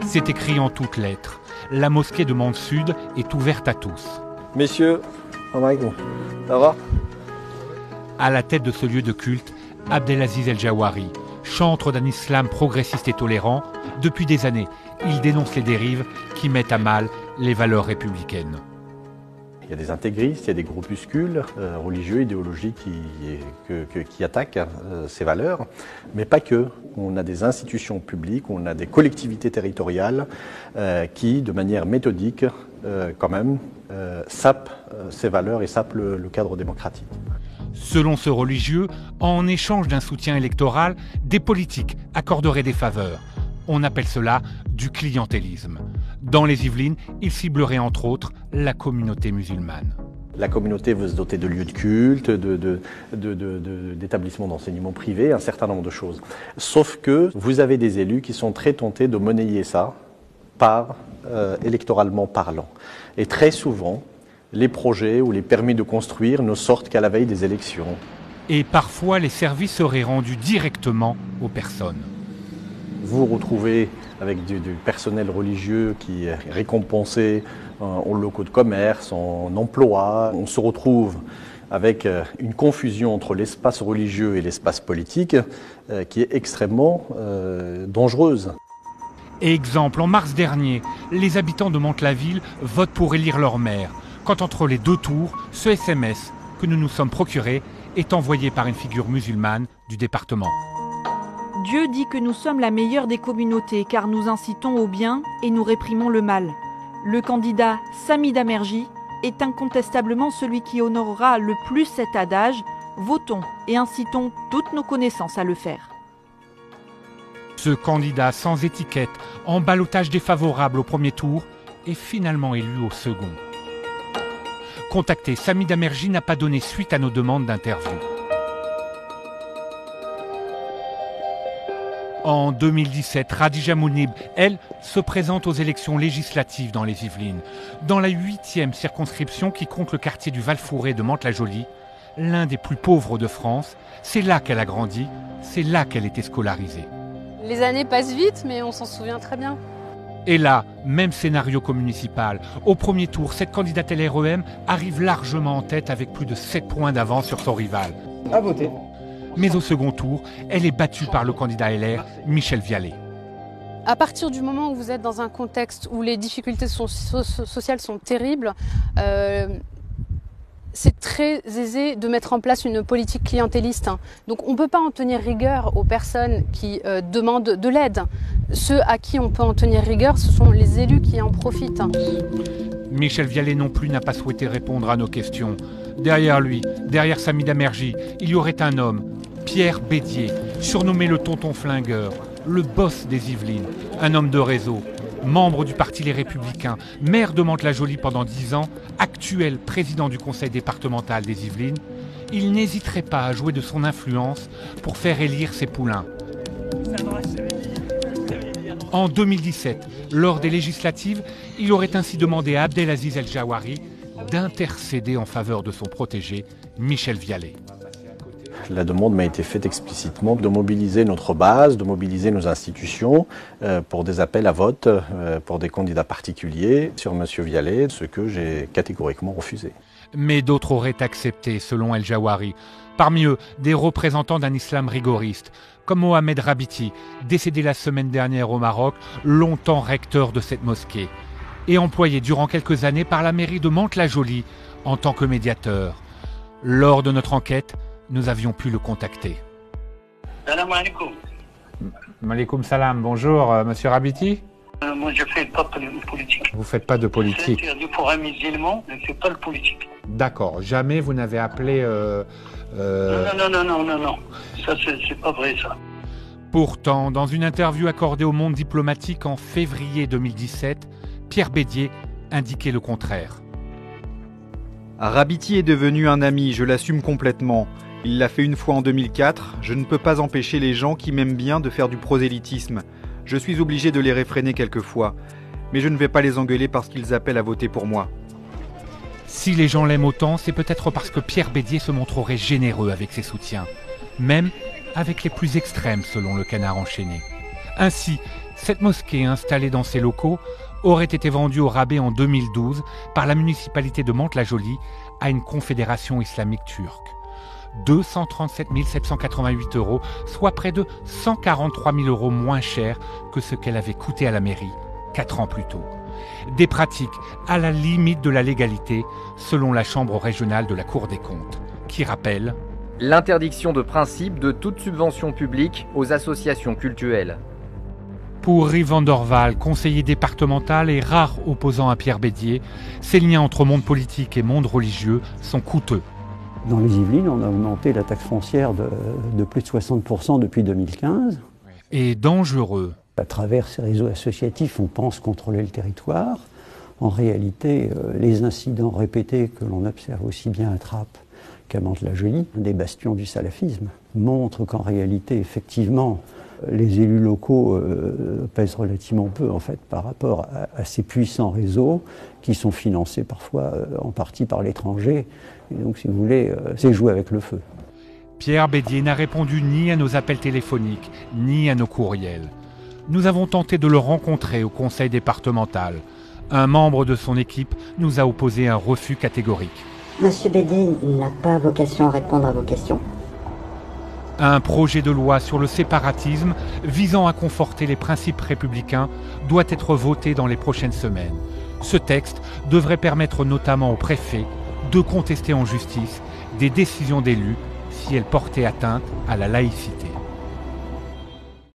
C'est écrit en toutes lettres. La mosquée de Mende Sud est ouverte à tous. Messieurs, ça va? À la tête de ce lieu de culte, Abdelaziz El Jawari, chantre d'un islam progressiste et tolérant. Depuis des années, il dénonce les dérives qui mettent à mal les valeurs républicaines. Il y a des intégristes, il y a des groupuscules religieux, idéologiques qui attaquent ces valeurs, mais pas que. On a des institutions publiques, on a des collectivités territoriales qui, de manière méthodique, quand même, sapent ces valeurs et sapent le cadre démocratique. Selon ce religieux, en échange d'un soutien électoral, des politiques accorderaient des faveurs. On appelle cela du clientélisme. Dans les Yvelines, il ciblerait entre autres la communauté musulmane. La communauté veut se doter de lieux de culte, d'établissements d'enseignement privé, un certain nombre de choses. Sauf que vous avez des élus qui sont très tentés de monnayer ça électoralement parlant. Et très souvent, les projets ou les permis de construire ne sortent qu'à la veille des élections. Et parfois, les services seraient rendus directement aux personnes. Vous vous retrouvez avec du personnel religieux qui est récompensé en locaux de commerce, en emploi. On se retrouve avec une confusion entre l'espace religieux et l'espace politique qui est extrêmement dangereuse. Exemple, en mars dernier, les habitants de Mantes-la-Ville votent pour élire leur maire. Quand entre les deux tours, ce SMS que nous nous sommes procurés est envoyé par une figure musulmane du département. Dieu dit que nous sommes la meilleure des communautés car nous incitons au bien et nous réprimons le mal. Le candidat Sami Damerji est incontestablement celui qui honorera le plus cet adage. Votons et incitons toutes nos connaissances à le faire. Ce candidat sans étiquette, en ballottage défavorable au premier tour, est finalement élu au second. Contacté, Sami Damerji n'a pas donné suite à nos demandes d'interview. En 2017, Khadija Mounib, elle, se présente aux élections législatives dans les Yvelines. Dans la 8e circonscription qui compte le quartier du Val-Fouré de Mantes-la-Jolie, l'un des plus pauvres de France, c'est là qu'elle a grandi, c'est là qu'elle était scolarisée. Les années passent vite, mais on s'en souvient très bien. Et là, même scénario qu'au municipal. Au premier tour, cette candidate LREM arrive largement en tête avec plus de 7 points d'avance sur son rival. À voter. Mais au second tour, elle est battue par le candidat LR, Michel Vialet. À partir du moment où vous êtes dans un contexte où les difficultés sociales sont terribles, c'est très aisé de mettre en place une politique clientéliste. Donc on ne peut pas en tenir rigueur aux personnes qui demandent de l'aide. Ceux à qui on peut en tenir rigueur, ce sont les élus qui en profitent. Michel Vialet non plus n'a pas souhaité répondre à nos questions. Derrière lui, derrière Sami Damerji, il y aurait un homme, Pierre Bédier, surnommé le tonton flingueur, le boss des Yvelines, un homme de réseau, membre du Parti Les Républicains, maire de Mantes-la-Jolie pendant 10 ans, actuel président du conseil départemental des Yvelines. Il n'hésiterait pas à jouer de son influence pour faire élire ses poulains. En 2017, lors des législatives, il aurait ainsi demandé à Abdelaziz El Jawari d'intercéder en faveur de son protégé, Michel Vialet. La demande m'a été faite explicitement de mobiliser notre base, de mobiliser nos institutions pour des appels à vote pour des candidats particuliers sur M. Vialet, ce que j'ai catégoriquement refusé. Mais d'autres auraient accepté, selon El Jawari. Parmi eux, des représentants d'un islam rigoriste, comme Mohamed Rabiti, décédé la semaine dernière au Maroc, longtemps recteur de cette mosquée, et employé durant quelques années par la mairie de Mantes-la-Jolie en tant que médiateur. Lors de notre enquête, nous avions pu le contacter. Salam alaikum. Malikum salam, bonjour, monsieur Rabiti. Moi, je ne fais pas de politique. Vous ne faites pas de politique. C'est interdit pour un musulman, je ne fais pas de politique. D'accord, jamais vous n'avez appelé... Non. Ça, c'est pas vrai, ça. Pourtant, dans une interview accordée au Monde diplomatique en février 2017, Pierre Bédier indiquait le contraire. Rabiti est devenu un ami, je l'assume complètement. Il l'a fait une fois en 2004, je ne peux pas empêcher les gens qui m'aiment bien de faire du prosélytisme. Je suis obligé de les réfréner quelquefois, mais je ne vais pas les engueuler parce qu'ils appellent à voter pour moi. Si les gens l'aiment autant, c'est peut-être parce que Pierre Bédier se montrerait généreux avec ses soutiens, même avec les plus extrêmes selon le Canard enchaîné. Ainsi, Cette mosquée installée dans ces locaux aurait été vendue au rabais en 2012 par la municipalité de Mantes-la-Jolie à une confédération islamique turque. 237 788 €, soit près de 143 000 € moins cher que ce qu'elle avait coûté à la mairie 4 ans plus tôt. Des pratiques à la limite de la légalité, selon la Chambre régionale de la Cour des comptes, qui rappelle l'interdiction de principe de toute subvention publique aux associations cultuelles. Pour Yves van der Waal, conseiller départemental et rare opposant à Pierre Bédier, ces liens entre monde politique et monde religieux sont coûteux. Dans les Yvelines, on a augmenté la taxe foncière de plus de 60% depuis 2015. Et dangereux. À travers ces réseaux associatifs, on pense contrôler le territoire. En réalité, les incidents répétés que l'on observe aussi bien à Trappes qu'à Mantes-la-Jolie, des bastions du salafisme, montrent qu'en réalité, effectivement, les élus locaux pèsent relativement peu en fait, par rapport à ces puissants réseaux qui sont financés parfois en partie par l'étranger. Et donc, si vous voulez, c'est jouer avec le feu. Pierre Bédier n'a répondu ni à nos appels téléphoniques, ni à nos courriels. Nous avons tenté de le rencontrer au conseil départemental. Un membre de son équipe nous a opposé un refus catégorique. Monsieur Bédier n'a pas vocation à répondre à vos questions. Un projet de loi sur le séparatisme visant à conforter les principes républicains doit être voté dans les prochaines semaines. Ce texte devrait permettre notamment au préfet de contester en justice des décisions d'élus si elles portaient atteinte à la laïcité.